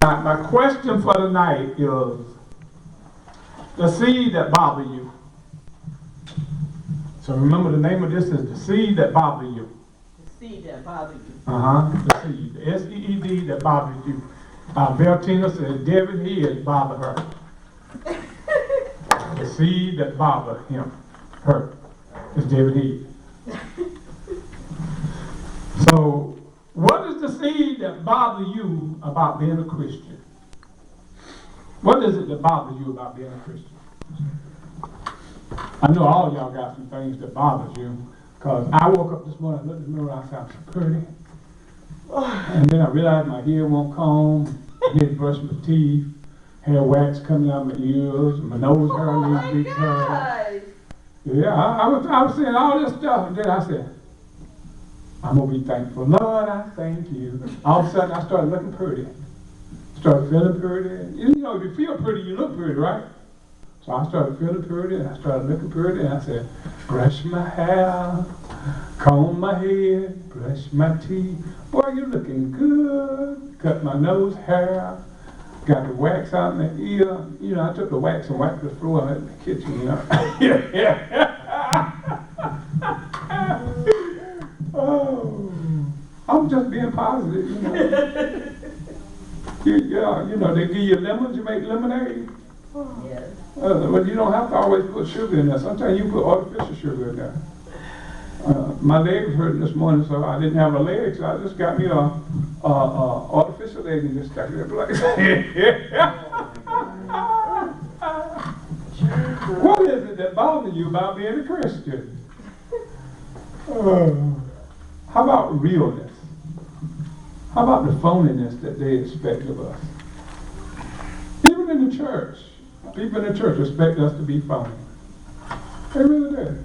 My question for tonight is the seed that bother you. So remember, the name of this is the seed that bother you. The seed that bothers you. The seed. The S-E-E-D that bothers you. Beltina said David Head bothered her. The seed that bothered him, her, is David Head. So, what is the seed that bothers you about being a Christian? What is it that bothers you about being a Christian? I know all y'all got some things that bothers you, because I woke up this morning, looked in the mirror, I said, I'm so pretty. And then I realized my hair won't comb, I need to brush my teeth, hair wax coming out my ears, my nose hair needs to be cut. Yeah, I was saying all this stuff, and then I said, I'm going to be thankful. Lord, I thank you. All of a sudden, I started looking pretty. Started feeling pretty. You know, if you feel pretty, you look pretty, right? So I started feeling pretty, and I started looking pretty, and I said, brush my hair, comb my head, brush my teeth. Boy, you looking good. Cut my nose hair, got the wax out my ear. You know, I took the wax and wiped the floor in the kitchen, you know. Oh, I'm just being positive, you know. You know, they give you lemons, you make lemonade. Yes. But you don't have to always put sugar in there. Sometimes you put artificial sugar in there. My leg was hurting this morning, so I didn't have a leg, so I just got me a artificial leg and just stuck it in place. What is it that bothers you about being a Christian? How about realness? How about the phoniness that they expect of us? Even in the church, people in the church expect us to be phony. They really do.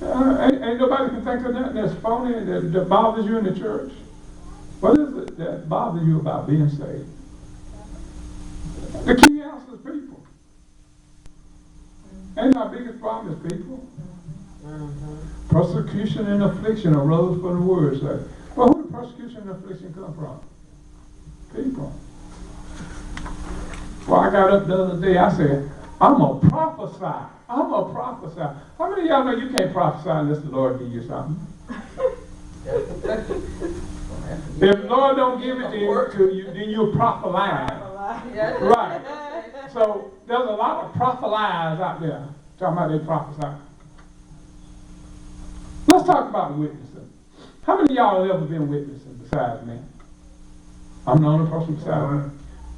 Ain't nobody can think of nothing that's phony that bothers you in the church. What is it that bothers you about being saved? The key answer is people. Ain't our biggest problem is people? Persecution and affliction arose from the word. So, well, who did persecution and affliction come from? People. Well, I got up the other day, I said, I'm going to prophesy. I'm going to prophesy. How many of y'all know you can't prophesy unless the Lord give you something? If the Lord don't give it to you, then you'll prophesy. Right. So there's a lot of prophelies out there talking about they prophesy. Let's talk about witnessing. How many of y'all have ever been witnessing besides me? I'm the only person besides me.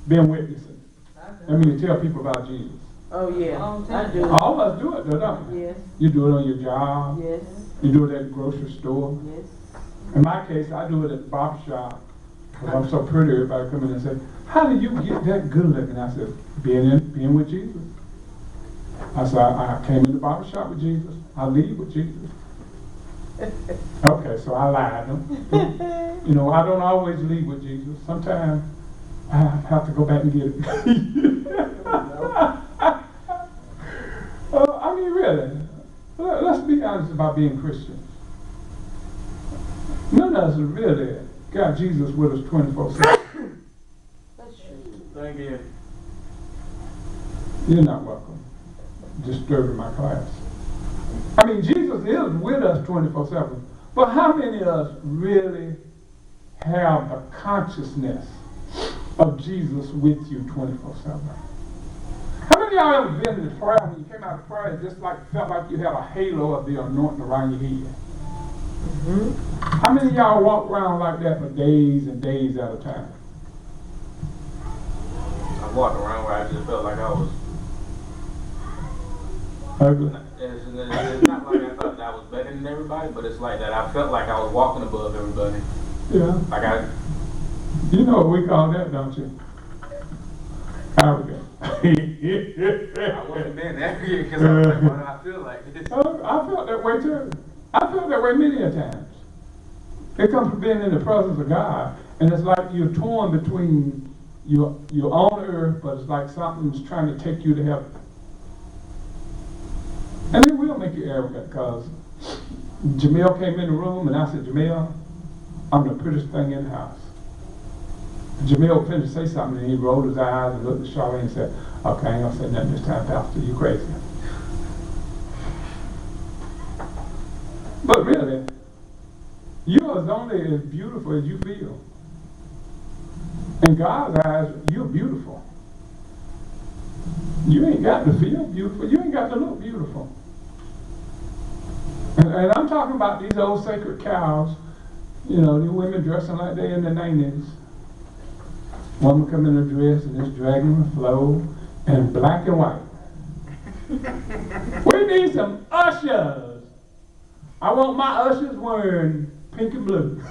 Been witnessing. That means to tell people about Jesus. Oh, yeah. I do. All of us do it, though, don't we? Yes. You do it on your job. Yes. You do it at the grocery store. Yes. In my case, I do it at the barber shop. Because I'm so pretty, everybody come in and say, how did you get that good looking? I said, being with Jesus. I said, I came in the barber shop with Jesus. I leave with Jesus. Okay, so I lied. You know, I don't always leave with Jesus. Sometimes I have to go back and get it. I mean, really, let's be honest about being Christians. None of us really got Jesus with us 24/7. That's true. Thank you. You're not welcome. Disturbing my class. I mean, Jesus is with us 24/7. But how many of us really have the consciousness of Jesus with you 24/7? How many of y'all ever been in prayer when you came out of prayer and just felt like you had a halo of the anointing around your head? How many of y'all walk around like that for days and days at a time? I walked around where I just felt like I was. Ugly. It's not like I thought that I was better than everybody, but it's like that I felt like I was walking above everybody. Yeah. Like You know what we call that, don't you? Arrogant. I wasn't being arrogant because I was like, why do I feel like this? I felt that way too. I felt that way many a times. It comes from being in the presence of God, and it's like you're torn between you're on earth, but it's like something's trying to take you to heaven. And it will make you arrogant, because Jamel came in the room and I said, Jamel, I'm the prettiest thing in the house. Jamil finished to say something, and he rolled his eyes and looked at Charlene and said, okay, I ain't gonna say nothing this time, Pastor, you crazy. But really, you're as only as beautiful as you feel. In God's eyes, you're beautiful. You ain't got to feel beautiful. You ain't got to look beautiful. And I'm talking about these old sacred cows, you know, these women dressing like they in the 90s. Woman come in a dress and it's dragging the flow and black and white. We need some ushers. I want my ushers wearing pink and blue.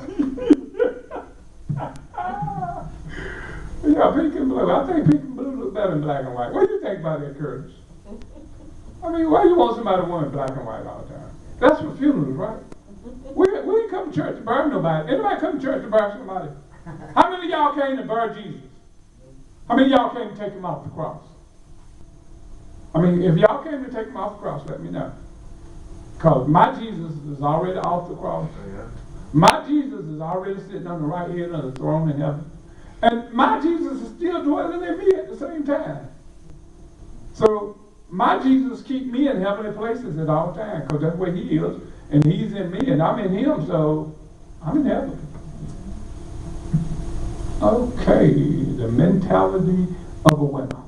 Yeah, pink and blue. I think pink and blue look better than black and white. What do you think about that, Curtis? I mean, why you want somebody wearing black and white all the time? That's for funerals, right? We didn't come to church to bury nobody. Anybody come to church to bury somebody? How many of y'all came to bury Jesus? How many of y'all came to take him off the cross? I mean, if y'all came to take him off the cross, let me know. Because my Jesus is already off the cross. My Jesus is already sitting on the right hand of the throne in heaven. And my Jesus is still dwelling in me at the same time. So my Jesus keep me in heavenly places at all times, because that's where he is. And he's in me and I'm in him, so I'm in heaven. Okay, the mentality of a winner.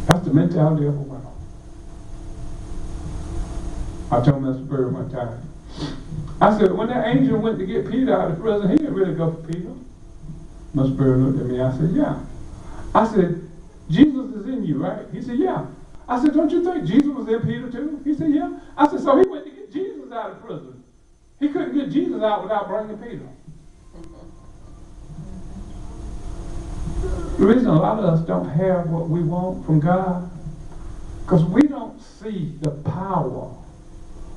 That's the mentality of a winner. I told Mr. Bird one time, I said, when that angel went to get Peter out of prison, he didn't really go for Peter. Mr. Bird looked at me, I said, yeah. I said, Jesus is in you, right? He said, yeah. I said, don't you think Jesus was in Peter too? He said, yeah. I said, so he went to get Jesus out of prison. He couldn't get Jesus out without bringing Peter. The reason a lot of us don't have what we want from God, because we don't see the power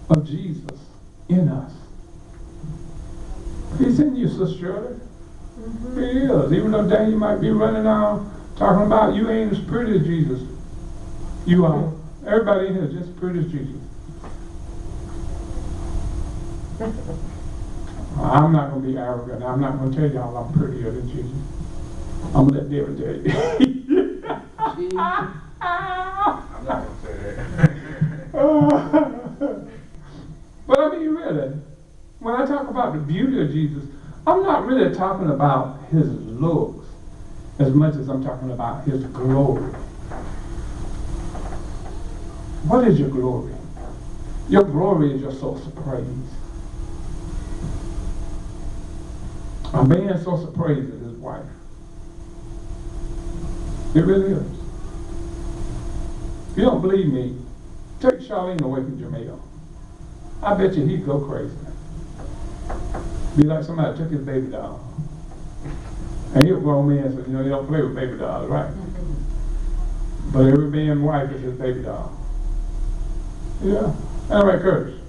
of Jesus in us. He's in you, Sister Shirley. He is. Even though Daniel might be running on talking about you ain't as pretty as Jesus. You are. Everybody in here is just as pretty as Jesus. I'm not going to be arrogant. I'm not going to tell y'all I'm prettier than Jesus. I'm going to let David tell you. I'm not going to say that. But I mean, really, when I talk about the beauty of Jesus, I'm not really talking about his looks as much as I'm talking about his glory. What is your glory? Your glory is your source of praise. A man's source of praise is his wife. It really is. If you don't believe me, take Charlene away from Jamil. I bet you he'd go crazy. Be like somebody took his baby doll. And he'll grown man said, you know, you don't play with baby dolls, right? But every man's wife is his baby doll. Yeah. All right, Curtis.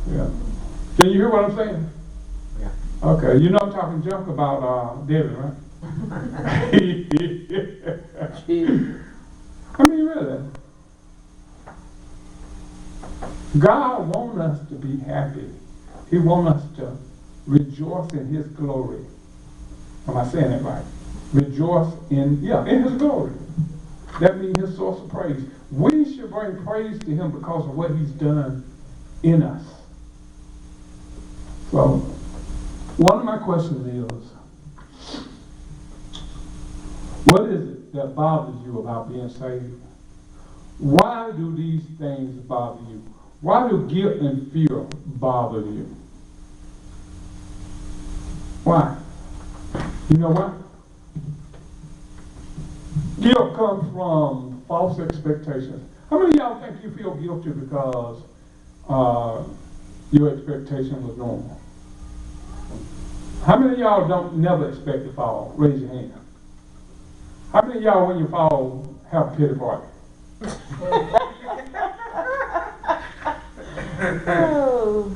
Yeah. Can you hear what I'm saying? Yeah. Okay. You know I'm talking junk about David, right? I mean, really. God wants us to be happy. He wants us to rejoice in his glory. Am I saying it right? Rejoice in his glory. That means his source of praise. We should bring praise to him because of what he's done in us. So, one of my questions is, what is it that bothers you about being saved? Why do these things bother you? Why do guilt and fear bother you? Why? You know what? Guilt comes from false expectations. How many of y'all think you feel guilty because your expectation was normal? How many of y'all don't never expect to fall? Raise your hand. How many of y'all, when you fall, have a pity party?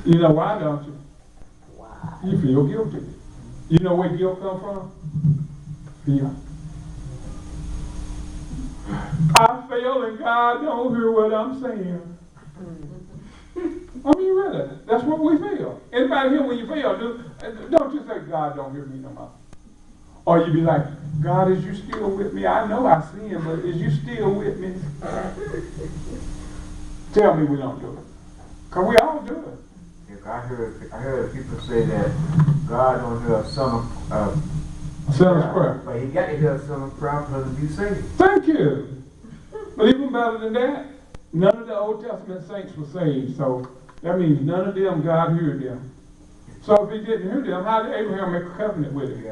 You know why, don't you? Why? You feel guilty. You know where guilt comes from? Fear. I fail and God don't hear what I'm saying. I mean, really, that's what we feel. Anybody here when you fail, don't you say, God don't hear me no more. Or you be like, God, is you still with me? I know I see him, but is you still with me? Tell me we don't do it. Because we all do it. If I heard people say that God don't hear some Sinner's prayer. but he got to hear some prayer for them to be saved. Thank you. But even better than that, none of the Old Testament saints were saved. So that means none of them, God heard them. So if he didn't hear them, how did Abraham make a covenant with him?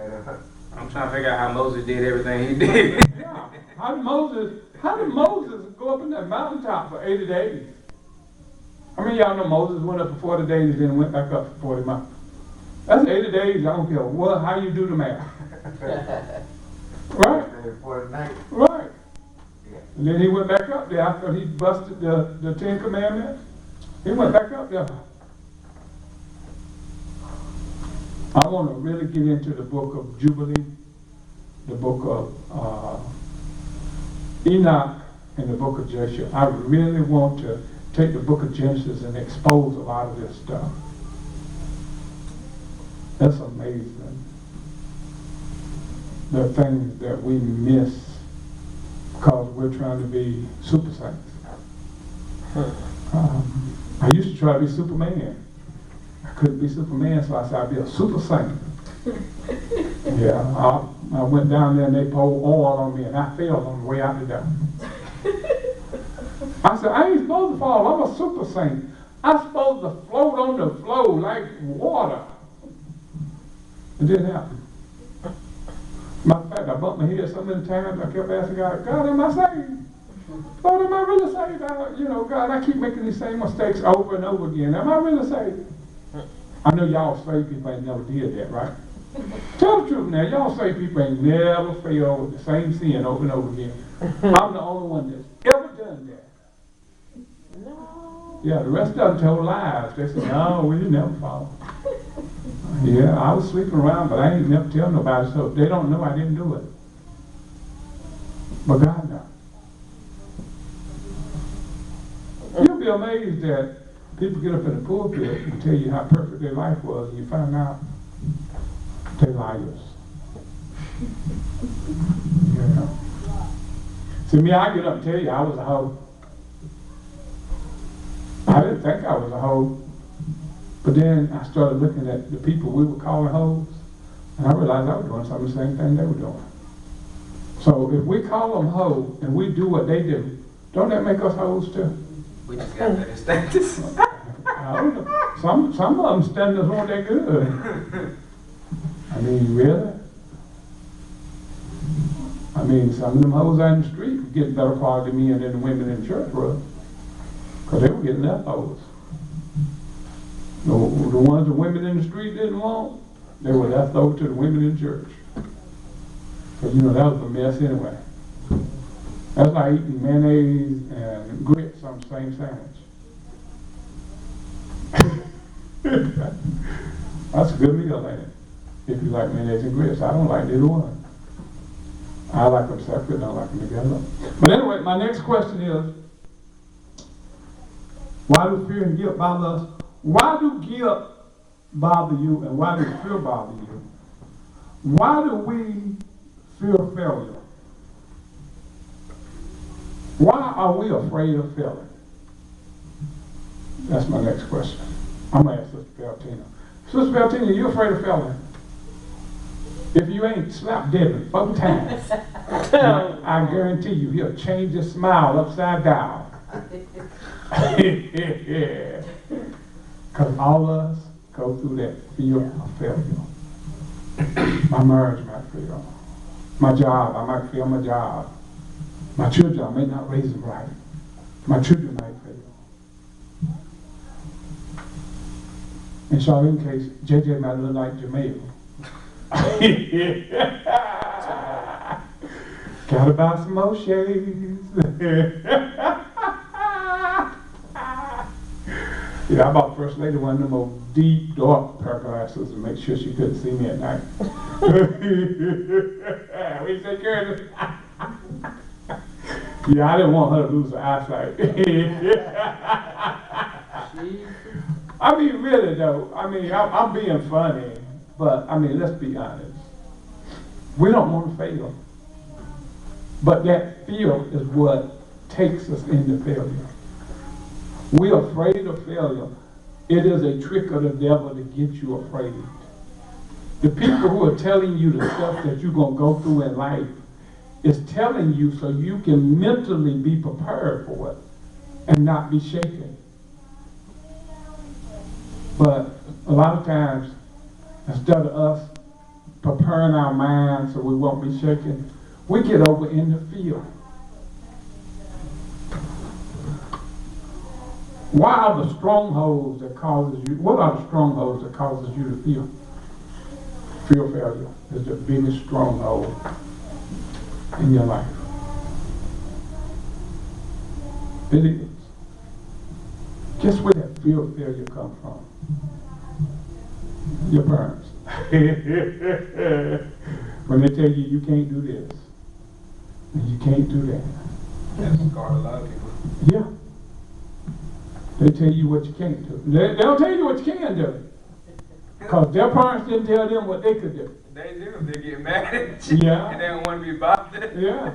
I'm trying to figure out how Moses did everything he did. Yeah. How did Moses go up in that mountaintop for 80 days? I mean, y'all know Moses went up for 40 days and then went back up for 40 months. That's 80 days. I don't care what, how you do the math. Right? Right. And then he went back up there after he busted the Ten Commandments. He went back up there. I want to really get into the book of Jubilee, the book of Enoch, and the book of Joshua. I really want to take the book of Genesis and expose a lot of this stuff. That's amazing. The things that we miss because we're trying to be super saints. I used to try to be Superman. I couldn't be Superman, so I said I'd be a super saint. Yeah, I went down there and they poured oil on me and I fell on the way out the door. I said, I ain't supposed to fall, I'm a super saint. I'm supposed to float on the flow like water. It didn't happen. Matter of fact, I bumped my head so many times, I kept asking God, God, am I saved? Lord, am I really saved? God, I keep making these same mistakes over and over again. Am I really saved? I know y'all saved people ain't never did that, right? Tell the truth now, y'all saved people ain't never failed with the same sin over and over again. I'm the only one that's ever done that. No. Yeah, the rest of them told lies. They said, no, we didn't never fall. Yeah, I was sleeping around, but I ain't never tell nobody, so they don't know I didn't do it. But God knows. You'll be amazed that people get up in the pulpit and tell you how perfect their life was, and you find out they're liars. Yeah. See, me, I get up and tell you I was a hoe. I didn't think I was a hoe. But then I started looking at the people we were calling hoes, and I realized I was doing some of the same thing they were doing. So if we call them hoes and we do what they do, don't that make us hoes too? We just got better status. I don't know. Some of them standards weren't that good. I mean, really? I mean, some of them hoes out in the street were getting better quality men than the women in the church were, because they were getting leftovers. The ones the women in the street didn't want, they were left over to the women in church. So, that was a mess anyway. That's like eating mayonnaise and grits on the same sandwich. That's a good meal, ain't it? If you like mayonnaise and grits. I don't like either one. I like them separate, I don't like them together. But anyway, my next question is, why do fear and guilt bother us? Why do guilt bother you and why do fear bother you? Why do we fear failure? Why are we afraid of failing? That's my next question. I'm going to ask Sister Valtina. Sister Valtina, you afraid of failing? If you ain't slapped Devin 4 times, I guarantee you he'll change his smile upside down. Because all of us go through that fear of failure. My marriage might fail. My job, I might fail my job. My children, I may not raise them right. My children might fail. In Charlene case, JJ might look like Jamel. Gotta buy some more shades. I bought First Lady one of them old deep, dark pair of glasses to make sure she couldn't see me at night. What do you say, Curtis? Yeah, I didn't want her to lose her eyesight. Jesus. I mean, really though, I mean, I'm being funny, but I mean, let's be honest. We don't want to fail. But that fear is what takes us into failure. We're afraid of failure. It is a trick of the devil to get you afraid. The people who are telling you the stuff that you're going to go through in life is telling you so you can mentally be prepared for it and not be shaken. But a lot of times, instead of us preparing our minds so we won't be shaken, we get over in the fear. Why are the strongholds that causes you, what are the strongholds that causes you to fear? Fear of failure is the biggest stronghold in your life. It is. Guess where that fear of failure comes from? Your parents. When they tell you can't do this, and you can't do that. That's scarred a lot of people. Yeah. They tell you what you can't do. They don't tell you what you can do. Because their parents didn't tell them what they could do. They do. They get mad at you. Yeah. And they don't want to be bothered. Yeah.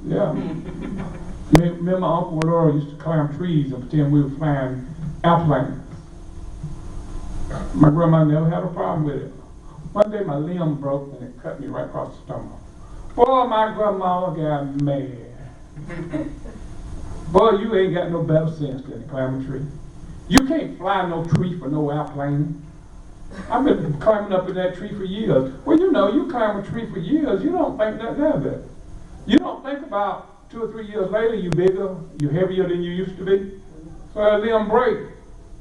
Yeah. Me and my Uncle Laura used to climb trees and pretend we were flying airplanes. My grandma never had a problem with it. One day my limb broke and it cut me right across the stomach. Boy, my grandma got mad. Boy, you ain't got no better sense than to climb a tree. You can't fly no tree for no airplane. I've been climbing up in that tree for years. Well, you know, you climb a tree for years, you don't think nothing of it. You don't think about 2 or 3 years later, you bigger, you heavier than you used to be. So that limb break.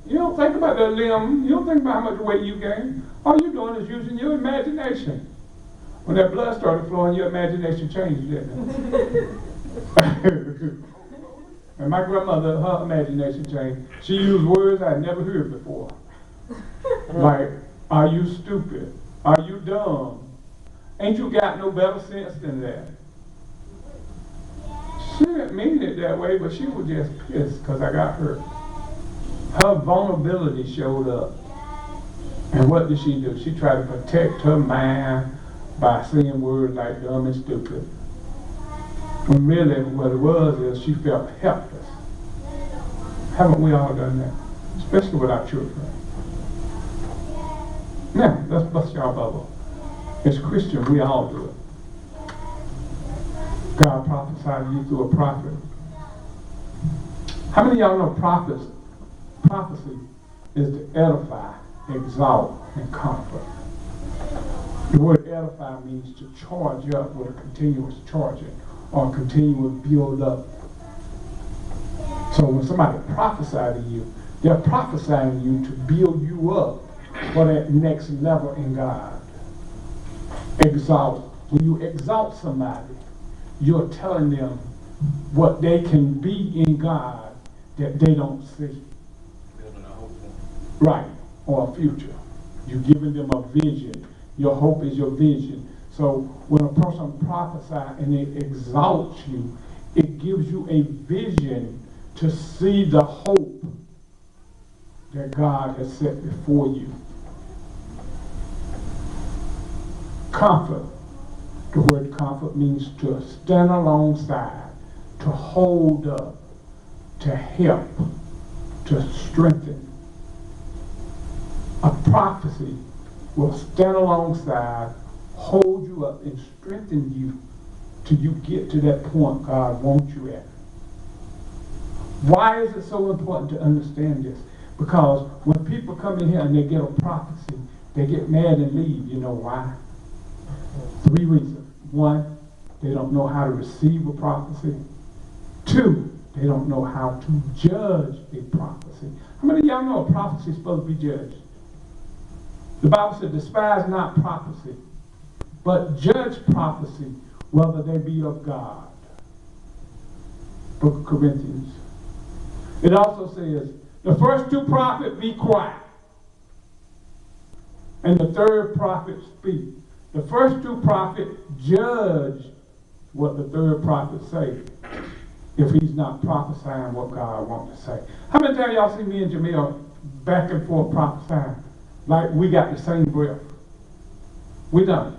You don't think about that limb. You don't think about how much weight you gain. All you're doing is using your imagination. When that blood started flowing, your imagination changed, didn't it? And my grandmother, her imagination changed. She used words I'd never heard before. Like, are you stupid? Are you dumb? Ain't you got no better sense than that? She didn't mean it that way, but she was just pissed because I got hurt. Her vulnerability showed up. And what did she do? She tried to protect her mind by saying words like dumb and stupid. When really what it was is she felt helpless. Haven't we all done that? Especially with our children. Now, let's bust y'all bubble. As Christians, we all do it. God prophesied to you through a prophet. How many of y'all know prophecy is to edify, exalt, and comfort? The word edify means to charge up with a continuous charging or a continuous build up. So when somebody prophesies to you, they're prophesying you to build you up for that next level in God. Exalt. When you exalt somebody, you're telling them what they can be in God that they don't see. Building a hope. Right, or a future. You're giving them a vision. Your hope is your vision. So when a person prophesies and it exalts you, it gives you a vision to see the hope that God has set before you. Comfort. The word comfort means to stand alongside, to hold up, to help, to strengthen. A prophecy will stand alongside, hold you up, and strengthen you till you get to that point God wants you at. Why is it so important to understand this? Because when people come in here and they get a prophecy, they get mad and leave. You know why? 3 reasons. 1, they don't know how to receive a prophecy. 2, they don't know how to judge a prophecy. How many of y'all know a prophecy is supposed to be judged? The Bible said, despise not prophecy, but judge prophecy, whether they be of God. Book of Corinthians. It also says, the first 2 prophets be quiet, and the 3rd prophet speak. The first 2 prophets judge what the 3rd prophet say. if he's not prophesying what God wants to say. How many times y'all see me and Jamil back and forth prophesying? Like we got the same breath. We don't.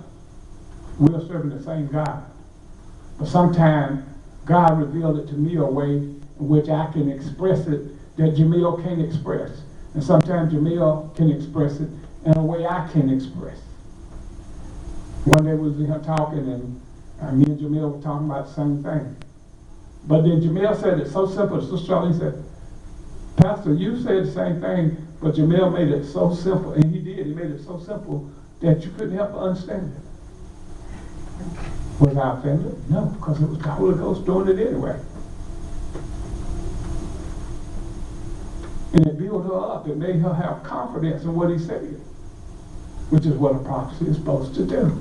We're serving the same God. But sometimes God revealed it to me a way in which I can express it that Jamil can't express. And sometimes Jamil can express it in a way I can express. One day we was in here talking, and me and Jamil were talking about the same thing. But then Jamil said it so simple. Sister Charlie said, Pastor, you said the same thing, but Jamil made it so simple. And he did. He made it so simple that you couldn't help but understand it. Was I offended? No, because it was the Holy Ghost doing it anyway. And it built her up. It made her have confidence in what he said, which is what a prophecy is supposed to do.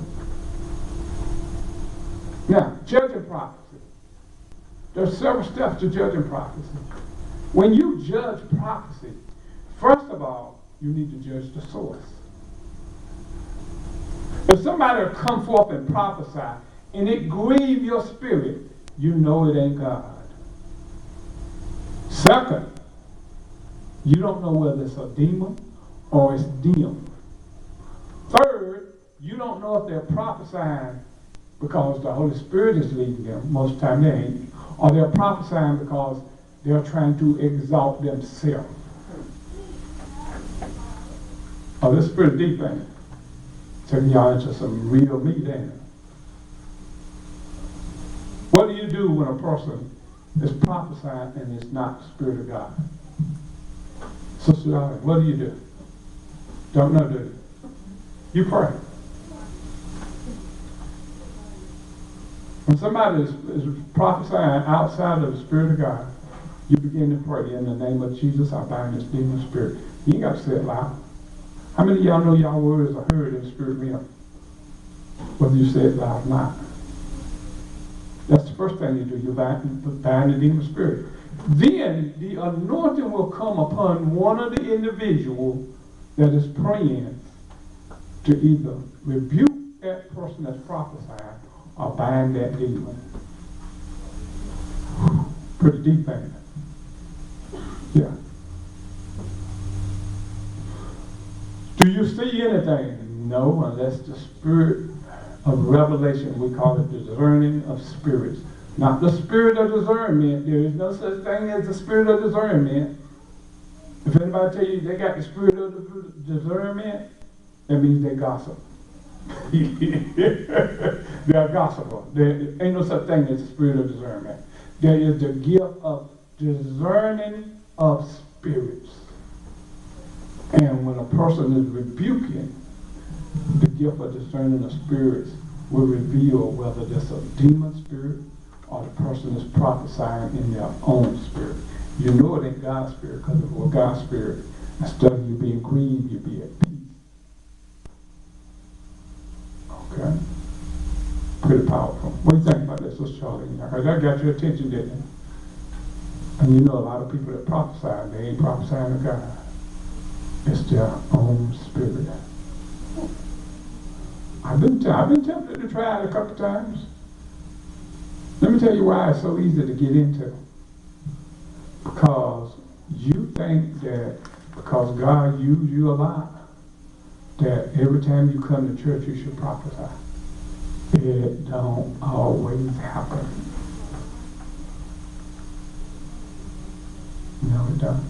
Now, judging prophecy. There's several steps to judging prophecy. When you judge prophecy, first of all, you need to judge the source. If somebody will come forth and prophesy, and it grieve your spirit, you know it ain't God. Second, you don't know whether it's a demon or it's them. Third, you don't know if they're prophesying because the Holy Spirit is leading them. Most of the time they ain't. Or they're prophesying because they're trying to exalt themselves. Oh, this is pretty deep, ain't it? Taking y'all into some real meat, ain't it? What do you do when a person is prophesying and it's not the Spirit of God? Sister Darling, what do you do? Don't know, do you? You pray. When somebody is prophesying outside of the Spirit of God, you begin to pray, in the name of Jesus, I bind this demon spirit. You ain't got to say it loud. How many of y'all know y'all words are heard in the spirit realm? Whether you say it loud or not. That's the first thing you do. You bind the demon spirit. Then the anointing will come upon one of the individuals that is praying to either rebuke that person that's prophesying or bind that demon. Pretty deep, ain't it? Yeah. Do you see anything? No, unless the spirit of revelation, we call it the discerning of spirits. Not the spirit of discernment. There is no such thing as the spirit of discernment. If anybody tell you they got the spirit of discernment, that means they gossip. They are gossiper. There ain't no such thing as the spirit of discernment. There is the gift of discerning of spirits. And when a person is rebuking, the gift of discerning of spirits will reveal whether there's a demon spirit or the person is prophesying in their own spirit. You know it ain't God's spirit, because if it were God's spirit, instead of you being grieved, you'd be at peace. Okay? Pretty powerful. What do you think about this, Sister Charlie? I heard that got your attention, didn't it? And you know a lot of people that prophesy, they ain't prophesying to God. It's their own spirit. I've been tempted to try it a couple times. Let me tell you why it's so easy to get into. Because you think that because God used you a lot, that every time you come to church you should prophesy. It don't always happen. No, it don't.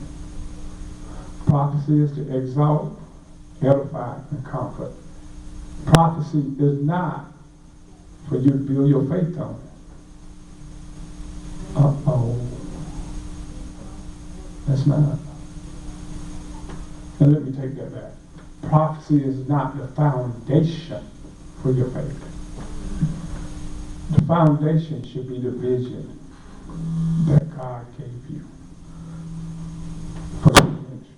Prophecy is to exalt, edify, and comfort. Prophecy is not for you to build your faith on. Uh-oh. That's not. And let me take that back. Prophecy is not the foundation for your faith. The foundation should be the vision that God gave you for your ministry.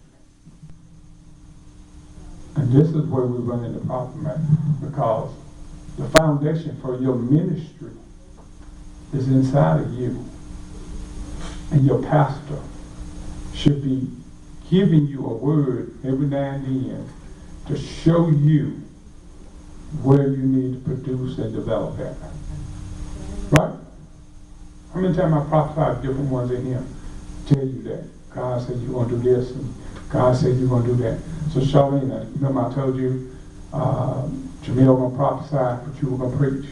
And this is where we run into problem at, because the foundation for your ministry is inside of you. And your pastor should be giving you a word every now and then to show you where you need to produce and develop at. Right? How many times I prophesied different ones in here? Tell you that God said you're going to do this, and God said you're going to do that. So Charlene, remember I told you, Jamil going to prophesy, but you were going to preach.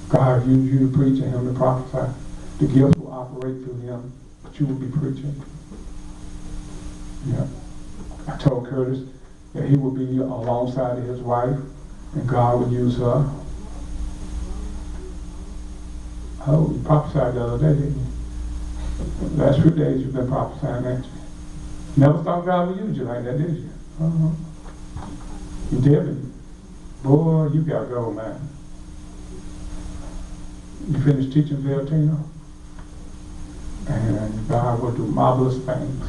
God used you to preach and him to prophesy. The gifts will operate through him, but you will be preaching. Yeah. I told Curtis that he would be alongside of his wife, and God would use her. Oh, you prophesied the other day, didn't you? The last few days you've been prophesying, ain't you? Never thought God would use you like that, did you? You did. Boy, you gotta go, man. You finished teaching Valentino, and God will do marvelous things.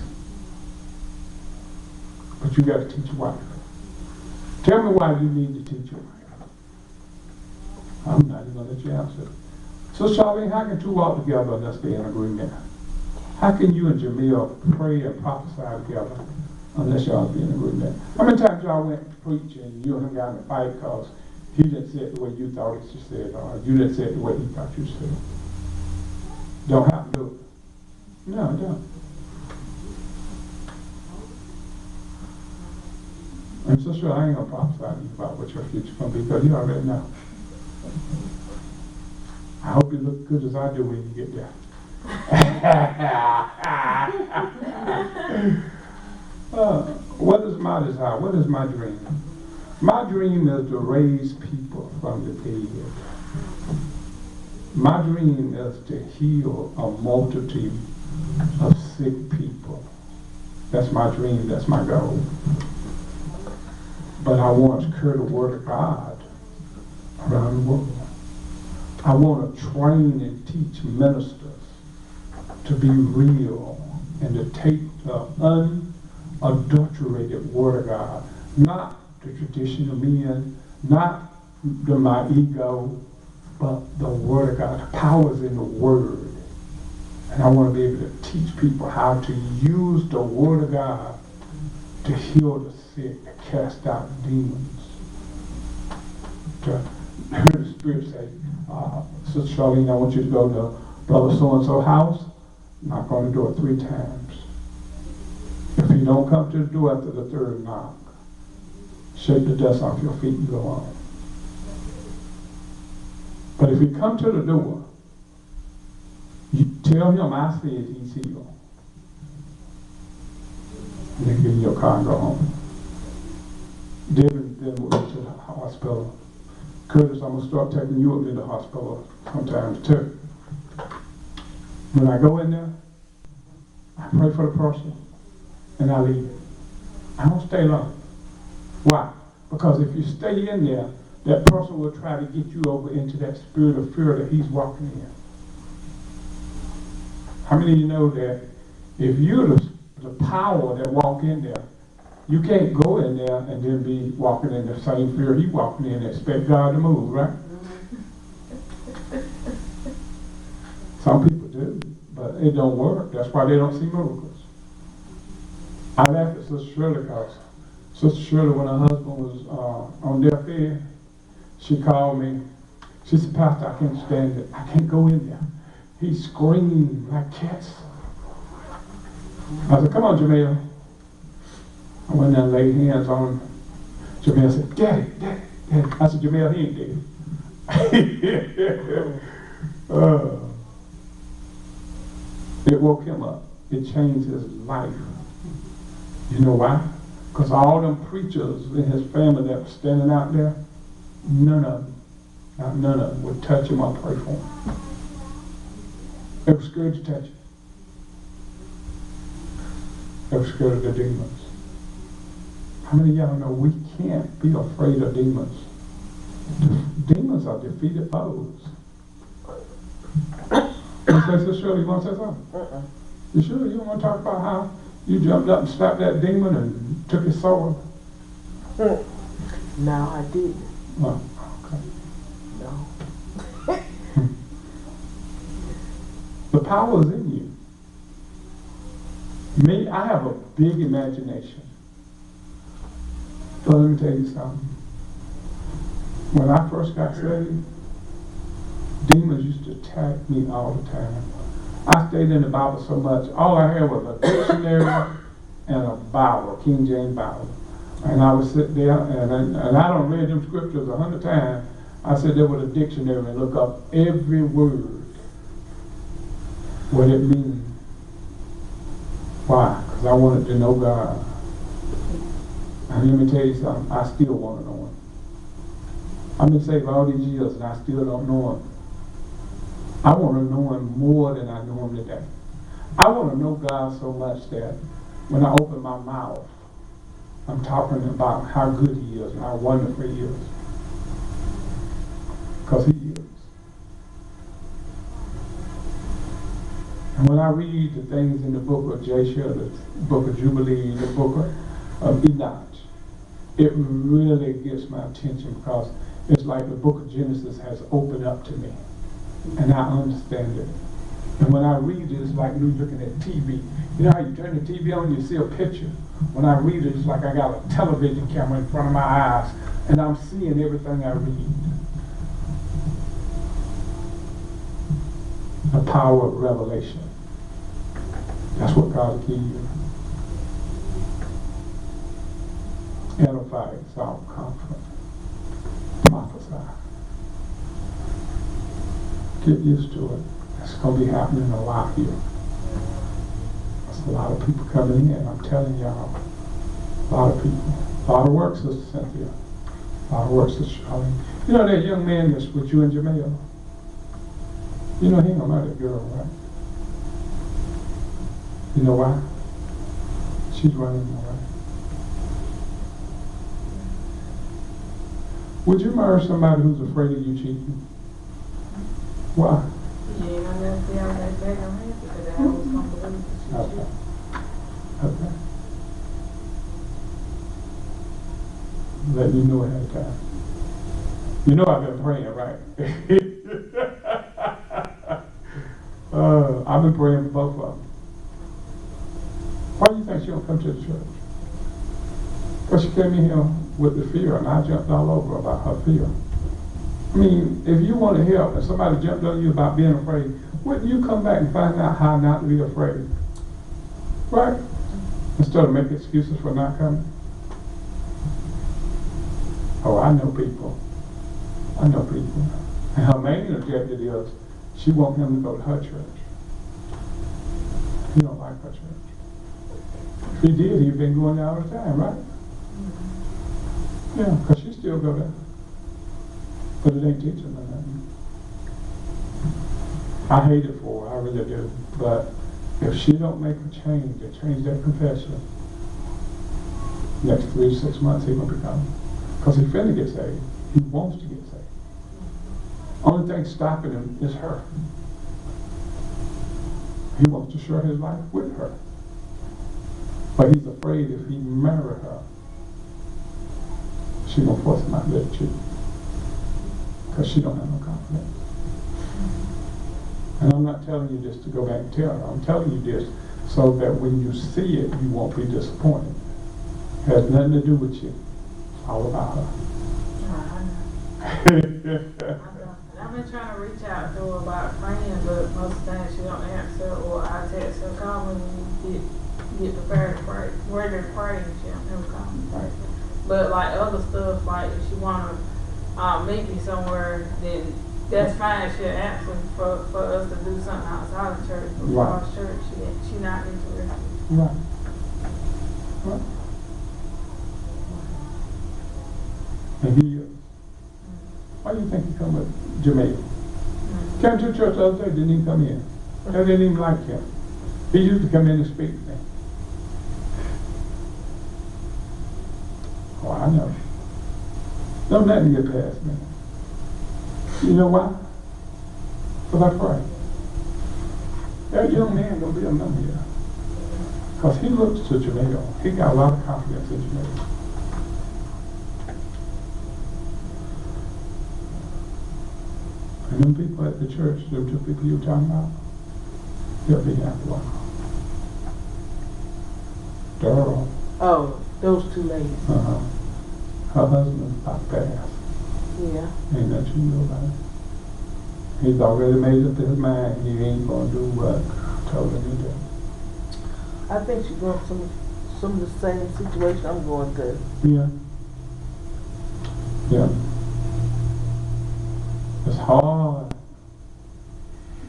But you got to teach your wife. Tell me why you need to teach your wife. I'm not even going to let you answer. So, Charlene, how can two walk together unless they're in agreement? How can you and Jamil pray and prophesy together unless y'all be in agreement? How many times y'all went to preach and you and him got in a fight because he didn't say it the way you thought he should say it, or you didn't say it the way he thought you should say it? Don't have to do it. No, don't. I'm so sure I ain't gonna prophesy to you about what your future's gonna be, because you already know. I hope you look good as I do when you get there. What is my desire? What is my dream? My dream is to raise people from the dead. My dream is to heal a multitude of sick people. That's my dream, that's my goal. But I want to carry the word of God around the world. I want to train and teach ministers to be real and to take the unadulterated word of God, not the tradition of men, not my ego, but the word of God. The power is in the word. And I want to be able to teach people how to use the word of God to heal the sick, to cast out demons. To hear the Spirit say, Sister Charlene, I want you to go to Brother So-and-so house, knock on the door 3 times. If you don't come to the door after the 3rd knock, shake the dust off your feet and go on. But if you come to the door, you tell him I said he's healed. And then get in your car and go home. David then went to the hospital. Curtis, I'm going to start taking you up in the hospital sometimes too. When I go in there, I pray for the person and I leave. I don't stay long. Why? Because if you stay in there, that person will try to get you over into that spirit of fear that he's walking in. How many of you know that if you're the power that walk in there, you can't go in there and then be walking in the same fear he walking in and expect God to move, right? Some people do, but it don't work. That's why they don't see miracles. I laugh at Sister Shirley because Sister Shirley, when her husband was on deathbed, she called me. She said, Pastor, I can't stand it. I can't go in there. He screamed like cats. I said, come on, Jamil. I went down and laid hands on him. Jamil said, Daddy, Daddy, Daddy. I said, Jamil, he ain't dead. It woke him up. It changed his life. You know why? Because all them preachers in his family that were standing out there, none of them, not none of them, would touch him or pray for him. They were scared to touch him. They were scared of the demons. How many of y'all know we can't be afraid of demons? Demons are defeated foes. You say, Sister Shirley, you want to say something? You sure you don't want to talk about how you jumped up and slapped that demon and took his sword? No, I didn't. Oh, okay. No. The power is in you. Me, I have a big imagination. But let me tell you something. When I first got saved, Demons used to attack me all the time. I stayed in the Bible so much. All I had was a dictionary and a Bible, King James Bible. And I would sit there, and I don't read them scriptures 100 times. I sit there with a dictionary and look up every word, what it means. Why? Because I wanted to know God. And let me tell you something, I still want to know Him. I've been saved all these years and I still don't know Him. I want to know Him more than I know Him today. I want to know God so much that when I open my mouth, I'm talking about how good He is and how wonderful He is. Because He is. And when I read the things in the book of Jasher, the book of Jubilee, the book of Enoch, it really gets my attention because it's like the book of Genesis has opened up to me. And I understand it. And when I read it, it's like me looking at TV. You know how you turn the TV on and you see a picture? When I read it, it's like I got a television camera in front of my eyes and I'm seeing everything I read. The power of revelation. That's what God will give you. Edify, exalt, comfort, prophesy. Get used to it. It's going to be happening a lot here. There's a lot of people coming in. I'm telling y'all. A lot of people. A lot of work, Sister Cynthia. A lot of work, Sister Charlene. You know that young man that's with you in Jamaica? You know he don't know that girl, right? You know why? She's running away. Would you marry somebody who's afraid of you cheating? Why? Yeah, I never feel that bad on him because I was going to believe that she Okay. Okay. Let you know ahead of time. You know I've been praying, right? I've been praying for both of them. Why do you think she don't come to the church? Because she came in here with the fear, and I jumped all over about her fear. I mean, if you want to help and somebody jumped on you about being afraid, wouldn't you come back and find out how not to be afraid? Right? Instead of making excuses for not coming. Oh, I know people. I know people. And her main objective is she wants him to go to her church. He don't like her church. If he did, he'd been going there all the time, right? Yeah, because she still go there. But it ain't teaching her nothing. I hate it for her, I really do. But if she don't make a change and change that confession, next 3 to 6 months he gonna be coming. Because he finna get saved. He wants to get saved. Only thing stopping him is her. He wants to share his life with her. But he's afraid if he marry her, she gonna force him out to let you. Because she don't have no confidence. And I'm not telling you this to go back and tell her. I'm telling you this so that when you see it, you won't be disappointed. It has nothing to do with you. It's all about her. I know. I've been trying to reach out to her about praying, but most of the time she don't answer, or I text her, call me when you get prepared to pray. Ready to pray, and she don't never call me. Right. But like other stuff, like if she wanna meet me somewhere, then that's fine. She'll answer for us to do something outside of church. But Right. for church, she not interested. Right. Right. And he is. Why do you think he come with Jamaica? Came to church the other day, didn't even come in. They didn't even like him. He used to come in and speak to me. Oh, I know. Don't let him get past me. You know why? Because I pray. That young man gonna be a number here. Because he looks to Jamaica. He got a lot of confidence in Jamaica. And them people at the church, them 2 people you were talking about, they'll be after one. Daryl. Oh, those two ladies. Uh-huh. Her husband's about to pass. Yeah. Ain't nothing you know about it. He's already made up his mind, he ain't gonna do what I told him to do. I think she's going through some of the same situation I'm going through. Yeah. Yeah. It's hard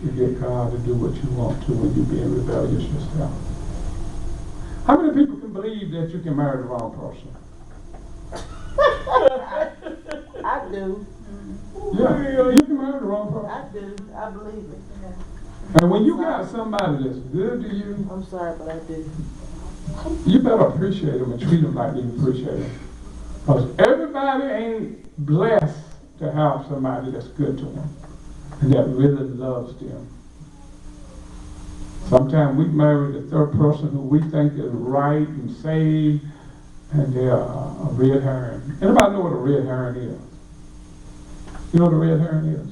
to get God to do what you want to when you're being rebellious yourself. How many people can believe that you can marry the wrong person? I do. Yeah, you can marry the wrong person. I do. I believe it. And when you got somebody that's good to you, I'm sorry, but I do. you better appreciate them and treat them like you appreciate them. Because everybody ain't blessed to have somebody that's good to them and that really loves them. Sometimes we marry the third person who we think is right and saved, and they're a red herring. Anybody know what a red herring is? You know what a red herring is?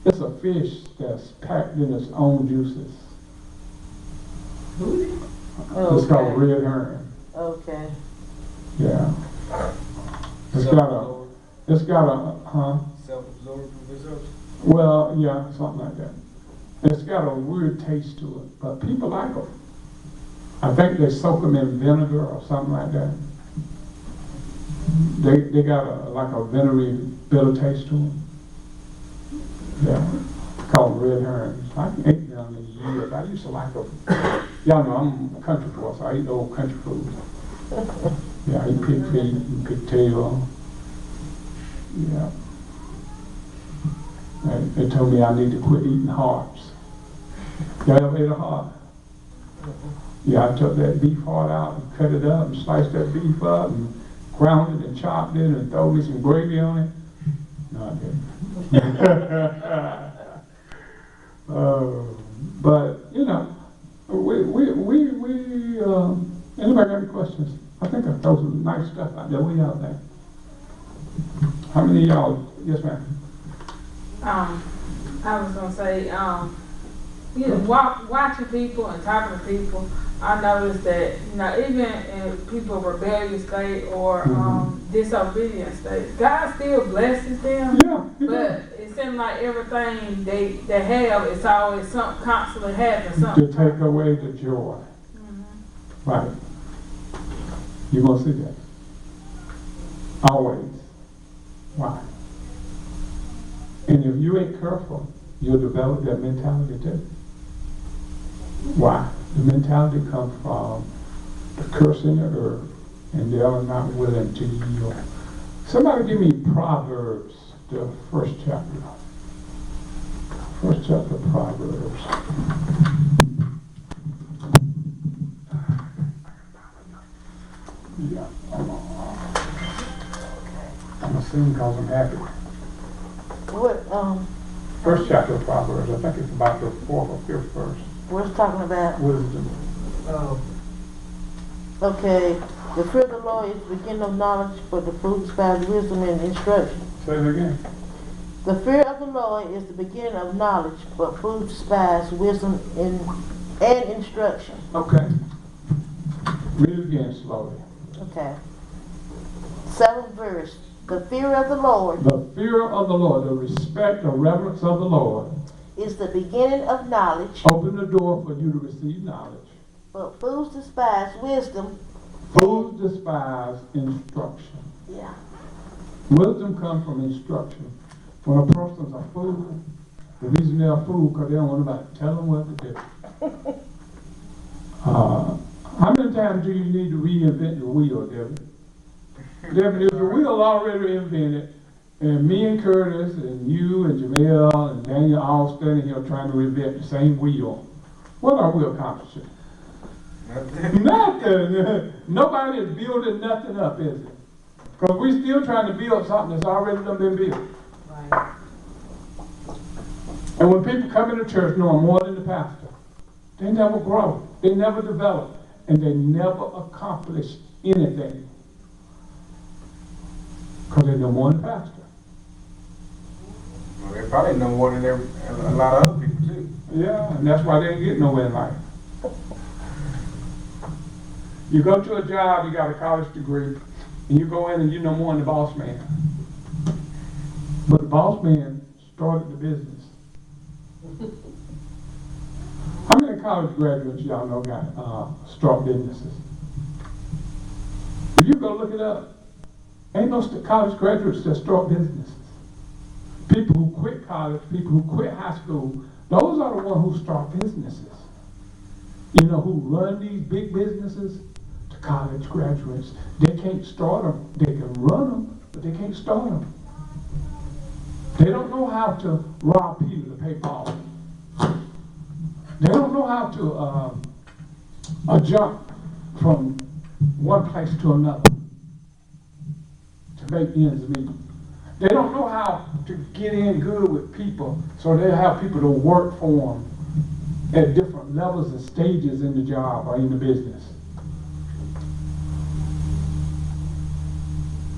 It's a fish that's packed in its own juices. It's called a red herring. Okay. Yeah. It's got a, Self-absorbed results. well, yeah, something like that. It's got a weird taste to it, but people like them. I think they soak them in vinegar or something like that. They got like a vinegary bitter taste to them. Yeah, called red herrings. I ate them in years. I used to like them. Y'all know I'm a country boy, so I eat old country food. Yeah, I eat pig feet and pigtail. Yeah. They told me I need to quit eating hearts. Y'all ever ate a heart? Yeah, I took that beef heart out and cut it up and sliced that beef up and ground it and chopped it and throw me some gravy on it. No, I didn't. But you know, anybody got any questions? I think I throw some nice stuff out there. Way out there. How many of y'all? Yes, ma'am. I was gonna say, you know, watching people and talking to people, I noticed that, you know, even in people rebellious state or disobedient state, God still blesses them. Yeah. But it seems like everything they have, it's always something constantly happening. To Something. take away the joy. Right. You're gonna see that. Always. Why? And if you ain't careful, you'll develop that mentality too. Why? The mentality comes from the curse in the earth, and they are not willing to yield. Somebody give me Proverbs, the first chapter. First chapter of Proverbs. Yeah, I'm assuming because I'm happy. What, First chapter of Proverbs, I think it's about the 4th or 5th verse. we're talking about? Wisdom. Okay, the fear of the Lord is the beginning of knowledge, but the fool despises wisdom and instruction. Say it again. The fear of the Lord is the beginning of knowledge, but fools despise wisdom and instruction. Okay. Read it again slowly. Okay. 7th verse. The fear of the Lord The fear of the Lord, the respect, the reverence of the Lord, is the beginning of knowledge, open the door for you to receive knowledge. but fools despise wisdom. Fools despise instruction. Yeah. Wisdom comes from instruction. When a person's a fool, the reason they're a fool because they don't want nobody to tell them what to do. How many times do you need to reinvent the wheel, Debbie? Debbie, if the wheel already invented, and me and Curtis and you and Jamel and Daniel all standing here trying to reinvent the same wheel, what are we accomplishing? Nothing. Nobody is building nothing up, is it? Because we're still trying to build something that's already done been built. Right. And when people come into church knowing more than the pastor, they never grow, they never develop, and they never accomplish anything. Because they know more than the pastor. Well, they probably know more than a lot of other people too. Yeah, and that's why they ain't get nowhere in life. You go to a job, you got a college degree, and you go in and you know more than the boss man. But the boss man started the business. How many college graduates y'all know got start businesses? If you go look it up, ain't no college graduates that start businesses. People who quit college, people who quit high school, those are the ones who start businesses. You know who run these big businesses? The college graduates. They can't start them. They can run them, but they can't start them. They don't know how to rob Peter to pay Paul. They don't know how to jump from one place to another to make ends meet. They don't know how to get in good with people, so they have people to work for them at different levels and stages in the job or in the business.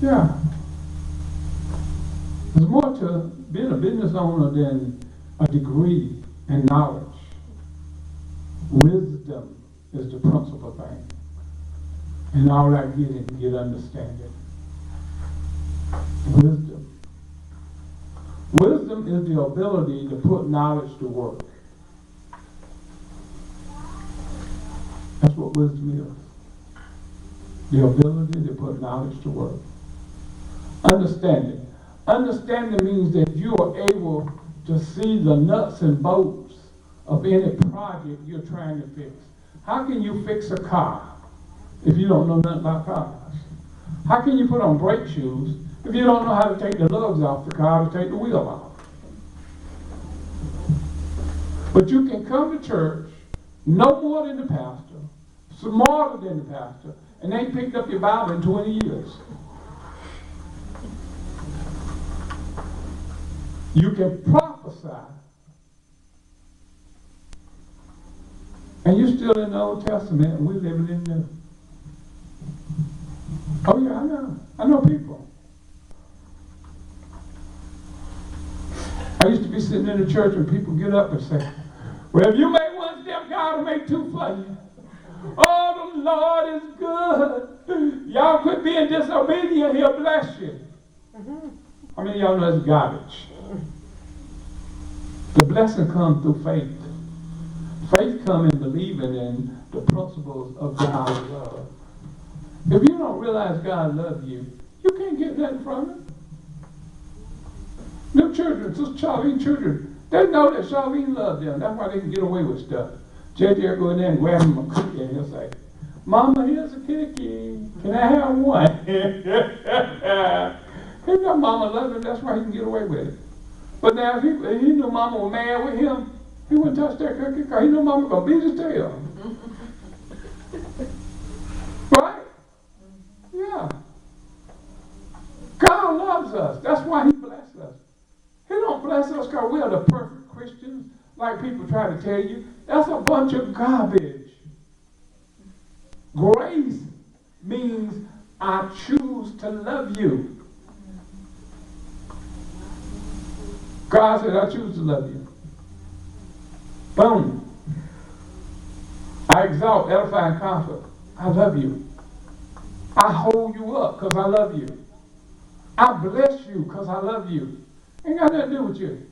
Yeah. There's more to being a business owner than a degree and knowledge. Wisdom is the principal thing. And all I get understanding. Wisdom. Wisdom is the ability to put knowledge to work. That's what wisdom is. The ability to put knowledge to work. Understanding. Understanding means that you are able to see the nuts and bolts of any project you're trying to fix. How can you fix a car if you don't know nothing about cars? How can you put on brake shoes if you don't know how to take the lugs off the car to take the wheel off? But you can come to church, no more than the pastor, smarter than the pastor, and ain't picked up your Bible in 20 years. You can prophesy, and you're still in the Old Testament, and we're living in the. Oh yeah, I know. I know people. I used to be sitting in the church and people get up and say, well, if you make one step, God will make two for you. Oh, the Lord is good. Y'all quit being disobedient, he'll bless you. I mean, y'all know it's garbage. The blessing comes through faith. Faith comes in believing in the principles of God's love. If you don't realize God loves you, you can't get nothing from him. Them children, Sister Charlene children, they know that Charlene loves them. That's why they can get away with stuff. JJ will go in there and grab him a cookie and he'll say, Mama, here's a cookie. Can I have one? He know Mama loves him. That's why he can get away with it. But now if he knew Mama was mad with him, he wouldn't touch that cookie because he knew Mama was going to beat his tail. Right? Yeah. God loves us. That's why he blesses us. He don't bless us because we are the perfect Christians, like people try to tell you. That's a bunch of garbage. Grace means I choose to love you. God said, I choose to love you. Boom. I exalt, edify, and comfort. I love you. I hold you up because I love you. I bless you because I love you. Ain't got nothing to do with you.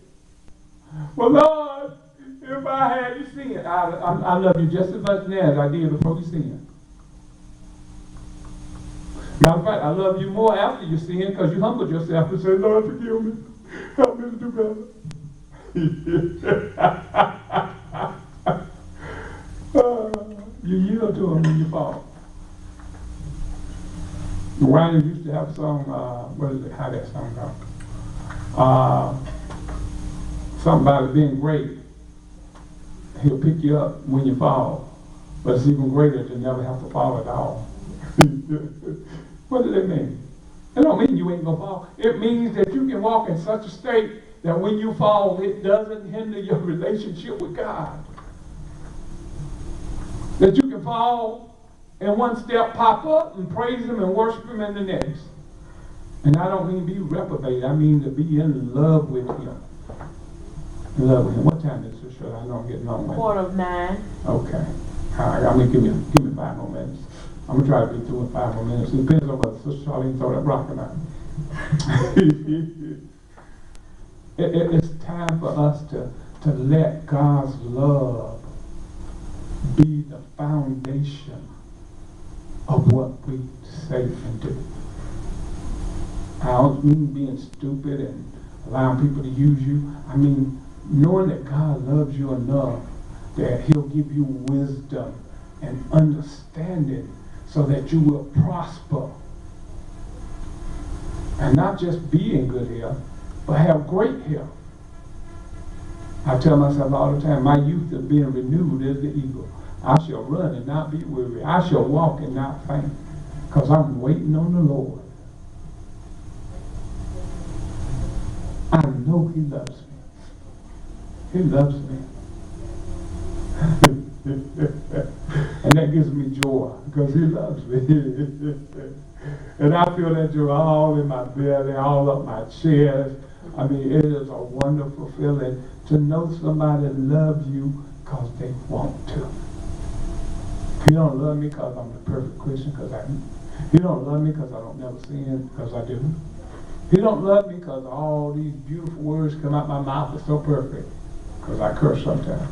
Well, Lord, if I had you sin, I love you just as much now as I did before you sinned. Matter of fact, I love you more after you sin because you humbled yourself and said, Lord, forgive me. Help me to do better. You yield to him when you fall. The Winans used to have a song, what is it, how that song goes? Something about it being great. He'll pick you up when you fall. But it's even greater to never have to fall at all. What does it mean? It don't mean you ain't gonna fall. It means that you can walk in such a state that when you fall, it doesn't hinder your relationship with God. That you can fall in one step, pop up and praise him and worship him in the next. And I don't mean be reprobate. I mean to be in love with him. In love with him. What time is this show? I know I'm getting on with it. 8:45. Okay. All right, I'm gonna give me 5 more minutes. I'm gonna try to be through in 5 more minutes. It depends on whether Sister Charlene throw that rock or not. It's time for us to to let God's love be the foundation of what we say and do. I don't mean being stupid and allowing people to use you. I mean knowing that God loves you enough that He'll give you wisdom and understanding so that you will prosper. And not just be in good health, but have great health. I tell myself all the time, my youth is being renewed as the eagle. I shall run and not be weary. I shall walk and not faint, because I'm waiting on the Lord. I know He loves me. He loves me. And that gives me joy, because He loves me. And I feel that joy all in my belly, all up my chest. I mean, it is a wonderful feeling to know somebody loves you because they want to. He don't love me because I'm the perfect Christian, because I do. He don't love me because I don't never sin, because I do. He don't love me because all these beautiful words come out my mouth are so perfect, because I curse sometimes.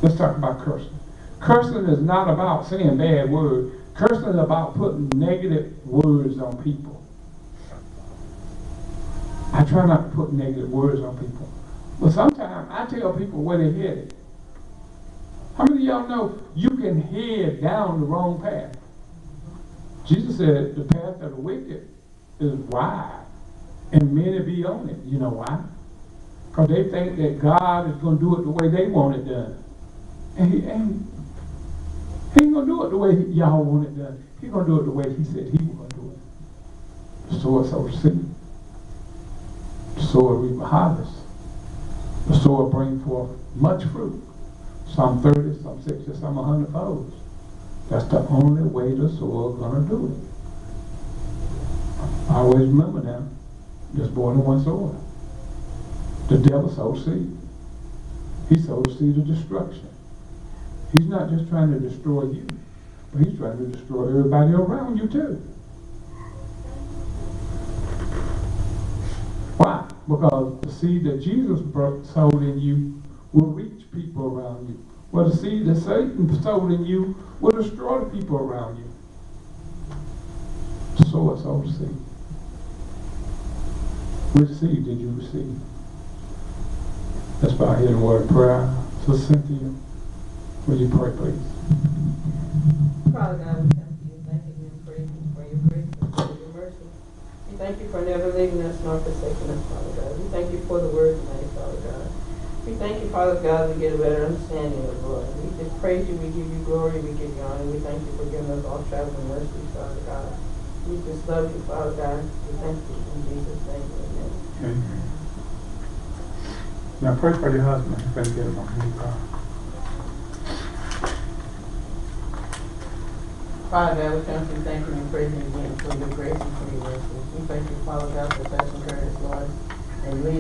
Let's talk about cursing. Cursing is not about saying bad words. Cursing is about putting negative words on people. I try not to put negative words on people. But sometimes I tell people where they're headed. How many of y'all know you can head down the wrong path? Jesus said the path of the wicked is wide, and many be on it. You know why? Because they think that God is going to do it the way they want it done. And He ain't. He ain't going to do it the way y'all want it done. He's going to do it the way He said He was going to do it. The sower sows seed. The sower reap a harvest. The sower bring forth much fruit. Some 30, some 60, some 100 folds. That's the only way the sower is going to do it. I always remember now, there's more than one sower. The devil sows seed. He sows seed of destruction. He's not just trying to destroy you, but he's trying to destroy everybody around you too. Why? Because the seed that Jesus sowed in you will reach people around you. Well, the seed that Satan sowed in you will destroy the people around you. The sower sowed seed. Which seed did you receive? Let's bow here in a word of prayer. So Cynthia, will you pray, please? Father God, we come to you, thanking you and praising you for your grace and for your mercy. We thank you for never leaving us nor forsaking us, Father God. We thank you for the word tonight, Father God. We thank you, Father God, we get a better understanding of the Lord. We just praise you, we give you glory, we give you honor. We thank you for giving us all traveling mercies, Father God. We just love you, Father God. We thank you in Jesus' name, amen. Amen. Now pray for your husband. He's going to get him on his car. Father God, we come to you thanking you and praising you again for your grace and for your mercy. We thank you, Father God, for Pastor Curtis, Lord, and lead